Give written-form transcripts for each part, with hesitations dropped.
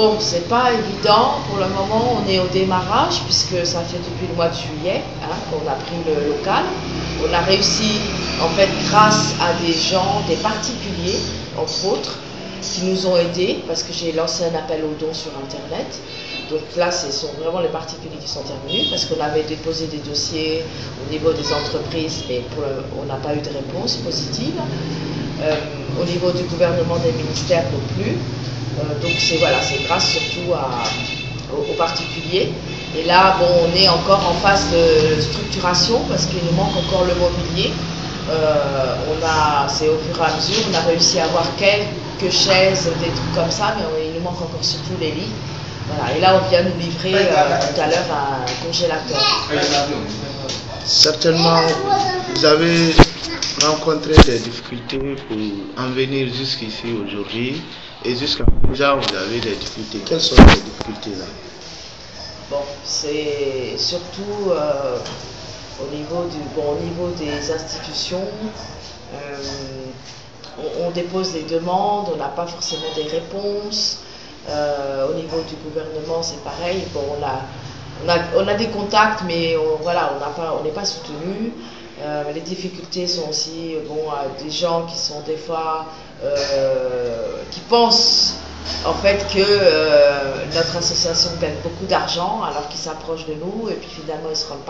Bon, c'est pas évident. Pour le moment, on est au démarrage puisque ça fait depuis le mois de juillet qu'on a pris le local. On a réussi, en fait, grâce à des gens, des particuliers, entre autres, qui nous ont aidés parce que j'ai lancé un appel aux dons sur Internet. Donc là, ce sont vraiment les particuliers qui sont intervenus parce qu'on avait déposé des dossiers au niveau des entreprises, mais on n'a pas eu de réponse positive. Au niveau du gouvernement, des ministères non plus. Donc c'est grâce surtout aux particuliers. Et là, bon, on est encore en phase de structuration parce qu'il nous manque encore le mobilier. C'est au fur et à mesure, on a réussi à avoir quelques chaises, des trucs comme ça, mais il nous manque encore surtout les lits. Voilà. Et là, on vient nous livrer tout à l'heure un congélateur. Certainement, vous avez rencontré des difficultés pour en venir jusqu'ici aujourd'hui. Et jusqu'à présent, vous avez des difficultés. Quelles sont ces difficultés-là? Bon, c'est surtout au niveau des institutions. On dépose des demandes, on n'a pas forcément des réponses. Au niveau du gouvernement, c'est pareil. Bon, on a des contacts, mais on n'est pas soutenu. Les difficultés sont aussi des gens qui sont des fois qui pensent en fait que notre association gagne beaucoup d'argent alors qu'ils s'approchent de nous et puis finalement ils se rendent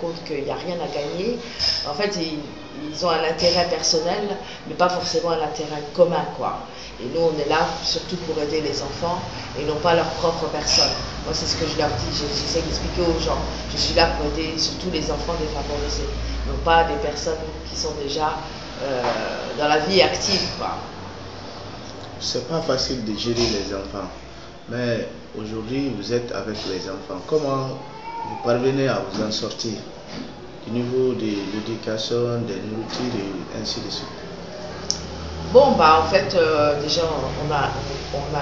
compte qu'il n'y a rien à gagner. En fait, ils ont un intérêt personnel, mais pas forcément un intérêt commun, quoi. Et nous, on est là surtout pour aider les enfants et non pas leur propre personne. Moi, c'est ce que je leur dis, j'essaie d'expliquer aux gens. Je suis là pour aider surtout les enfants défavorisés, non pas des personnes qui sont déjà dans la vie active, quoi. C'est pas facile de gérer les enfants, mais aujourd'hui, vous êtes avec les enfants. Comment vous parvenez à vous en sortir au niveau de l'éducation, des nourritures et ainsi de suite? Bon, en fait, déjà, on a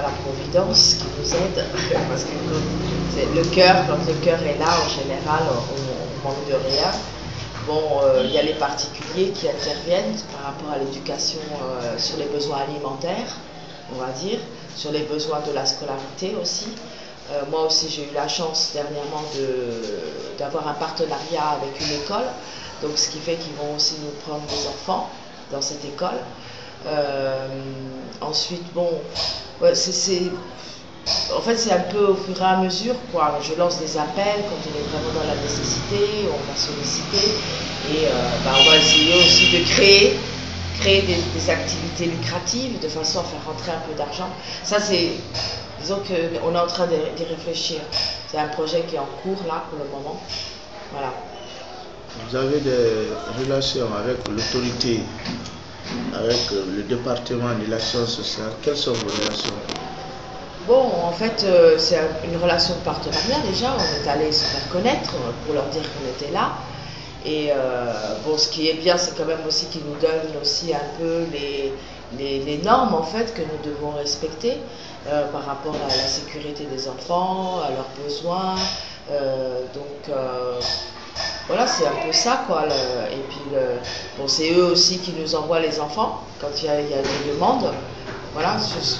la Providence qui nous aide, parce que le cœur, quand le cœur est là, en général, on manque de rien. Bon, il y a les particuliers qui interviennent par rapport à l'éducation sur les besoins alimentaires, on va dire, sur les besoins de la scolarité aussi. Moi aussi, j'ai eu la chance dernièrement d'avoir un partenariat avec une école, donc ce qui fait qu'ils vont aussi nous prendre des enfants dans cette école. Ensuite, bon, en fait, c'est un peu au fur et à mesure, quoi. Je lance des appels quand on est vraiment dans la nécessité, on va solliciter et on va essayer aussi de créer des activités lucratives de façon à faire rentrer un peu d'argent. Ça, disons qu'on est en train d'y réfléchir. C'est un projet qui est en cours là pour le moment. Voilà. Vous avez des relations avec l'autorité, avec le département de l'action sociale. Quelles sont vos relations? Bon, en fait, c'est une relation de partenariat déjà. On est allé se faire connaître pour leur dire qu'on était là. Et ce qui est bien, c'est quand même aussi qu'ils nous donnent aussi un peu les normes en fait que nous devons respecter par rapport à la sécurité des enfants, à leurs besoins. Voilà, c'est un peu ça, quoi. Et puis, c'est eux aussi qui nous envoient les enfants quand il y a des demandes. Voilà,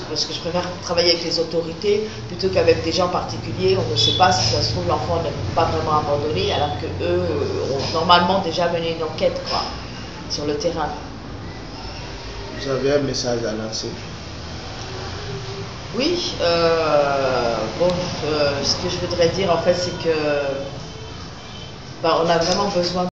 parce que je préfère travailler avec les autorités plutôt qu'avec des gens particuliers. On ne sait pas si ça se trouve l'enfant n'est pas vraiment abandonné, alors que eux ont normalement déjà mené une enquête, quoi, sur le terrain. Vous avez un message à lancer? Oui, ce que je voudrais dire en fait, c'est que on a vraiment besoin